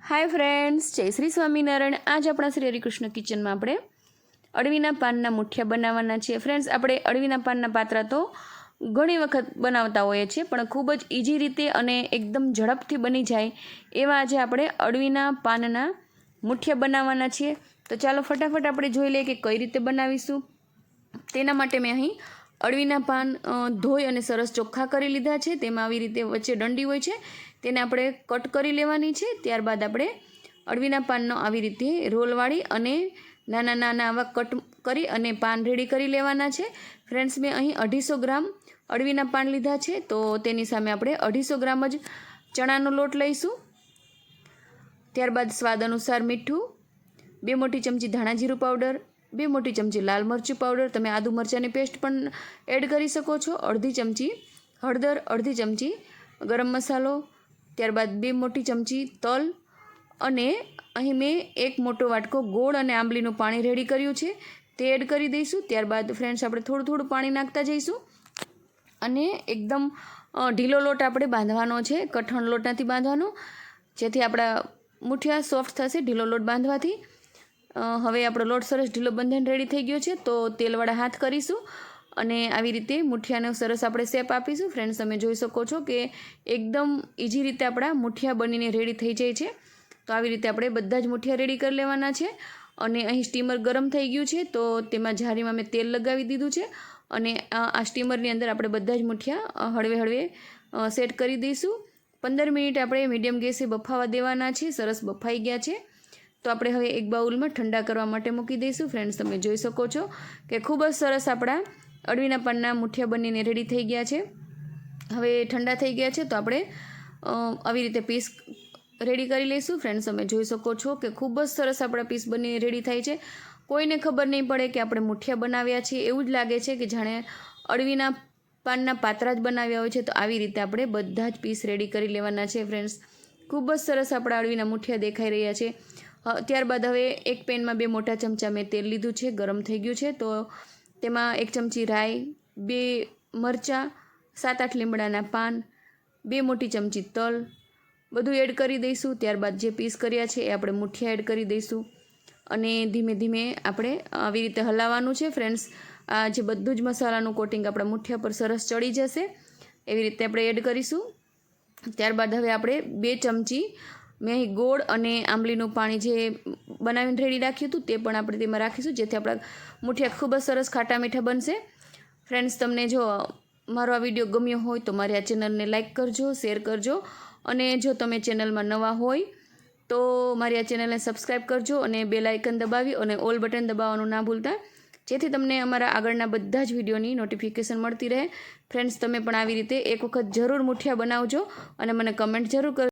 Hi friends, जय श्री स्वामीनारायण। आज अपना श्री हरिकृष्ण किचन में આપણે અળવીના પાનના મુઠિયા બનાવવાના છે। ફ્રેન્ડ્સ, આપણે અળવીના પાનના પાત્રા તો ઘણી વખત બનાવતા હોઈએ છીએ, પણ ખૂબ જ ઇઝી રીતે અને એકદમ ઝડપથી બની જાય એવા આજે આપણે અળવીના પાનના મુઠિયા બનાવવાના છીએ। તો ચાલો ફટાફટ આપણે જોઈ લઈએ કે કઈ રીતે બનાવીશું। તેના માટે મેં અહીં અળવીના પાન ધોઈ અને સરસ ચોખ્ખા કરી લીધા છે। તેમાં આવી રીતે વચ્ચે ડંડી હોય છે, તેને આપણે કટ કરી લેવાની છે। ત્યારબાદ આપણે અળવીના પાનનો આવી રીતે રોલ વાળી અને નાના નાના આવા કટ કરી અને પાન રેડી કરી લેવાના છે। ફ્રેન્ડ્સ, મેં અહીં 250 ગ્રામ અળવીના પાન લીધા છે, તો તેની સામે આપણે 250 ગ્રામ જ ચણાનો લોટ લઈશું। ત્યારબાદ સ્વાદ અનુસાર મીઠું, 2 મોટી ચમચી ધાણા જીરું પાવડર, 2 મોટી ચમચી લાલ મરચું પાવડર, તમે આદુ મરચાંની પેસ્ટ પણ એડ કરી શકો છો, અડધી ચમચી હળદર, અડધી ચમચી ગરમ મસાલો, ત્યારબાદ 2 મોટી ચમચી તલ અને અહીં મેં 1 મોટો વાટકો ગોળ અને આંબલીનું પાણી રેડી કર્યું છે, તે એડ કરી દઈશું। ત્યારબાદ ફ્રેન્ડ્સ, આપણે થોડું થોડું પાણી નાખતા જઈશું અને એકદમ ઢીલો લોટ આપણે બાંધવાનો છે, કઠણ લોટ નથી બાંધવાનો, જેથી આપણા મુઠિયા સોફ્ટ થશે ઢીલો લોટ બાંધવાથી। હવે આપણો લોટ સરસ ઢીલો બંધાઈને રેડી થઈ ગયો છે, તો તેલવાળા હાથ કરીશું અને આવી રીતે મુઠિયાને સરસ આપણે શેપ આપીશું। ફ્રેન્ડ્સ, તમે જોઈ શકો છો કે એકદમ ઇઝી રીતે આપણા મુઠિયા બનીને રેડી થઈ જાય છે। તો આવી રીતે આપણે બધા જ મુઠિયા રેડી કરી લેવાના છે અને અહીં સ્ટીમર ગરમ થઈ ગયું છે, તો તેમાં જારીમાં મેં તેલ લગાવી દીધું છે અને આ સ્ટીમરની અંદર આપણે બધા જ મુઠિયા હળવે હળવે સેટ કરી દઈશું। 15 મિનિટ આપણે મીડિયમ ગેસે બફાવા દેવાના છે। સરસ બફાઈ ગયા છે, તો આપણે હવે એક બાઉલમાં ઠંડા કરવા માટે મૂકી દઈશું। ફ્રેન્ડ્સ, તમે જોઈ શકો છો કે ખૂબ જ સરસ આપણા અળવીના પાનના મુઠિયા બનીને રેડી થઈ ગયા છે। હવે ઠંડા થઈ ગયા છે, તો આપણે આવી રીતે પીસ રેડી કરી લઈશું। ફ્રેન્ડ્સ, તમે જોઈ શકો છો કે ખૂબ જ સરસ આપણા પીસ બનીને રેડી થાય છે, કોઈને ખબર નહીં પડે કે આપણે મુઠિયા બનાવ્યા છીએ, એવું જ લાગે છે કે જાણે અળવીના પાનના પાત્રા જ બનાવ્યા હોય છે। તો આવી રીતે આપણે બધા જ પીસ રેડી કરી લેવાના છે। ફ્રેન્ડ્સ, ખૂબ જ સરસ આપણા અળવીના મુઠિયા દેખાઈ રહ્યા છે। ત્યારબાદ હવે એક પેનમાં 2 મોટા ચમચા મેં તેલ લીધું છે, ગરમ થઈ ગયું છે, તો તેમાં 1 ચમચી રાઈ, 2 મરચાં, 7-8 લીમડાના પાન, 2 મોટી ચમચી તલ બધું એડ કરી દઈશું। ત્યારબાદ જે પીસ કર્યા છે એ આપણે મુઠિયા એડ કરી દઈશું અને ધીમે ધીમે આપણે આવી રીતે હલાવવાનું છે। ફ્રેન્ડ્સ, આ જે બધું જ મસાલાનું કોટિંગ આપણા મુઠિયા પર સરસ ચડી જશે એવી રીતે આપણે એડ કરીશું। ત્યારબાદ હવે આપણે 2 ચમચી મેં અહીં ગોળ અને આંબલીનું પાણી જે બનાવીને રેડી રાખ્યું હતું તે પણ આપણે તેમાં રાખીશું, જેથી આપણા મુઠિયા ખૂબ જ સરસ ખાટા મીઠા બનશે। ફ્રેન્ડ્સ, તમને જો મારો આ વિડીયો ગમ્યો હોય તો મારી આ ચેનલને લાઇક કરજો, શેર કરજો અને જો તમે ચેનલમાં નવા હોય તો મારી આ ચેનલને સબસ્ક્રાઈબ કરજો અને બેલ આઇકન દબાવી અને ઓલ બટન દબાવવાનું ના ભૂલતા, જેથી તમને અમારા આગળના બધા જ વિડીયોની નોટિફિકેશન મળતી રહે। ફ્રેન્ડ્સ, તમે પણ આવી રીતે એક વખત જરૂર મુઠિયા બનાવજો અને મને કમેન્ટ જરૂર કરજો।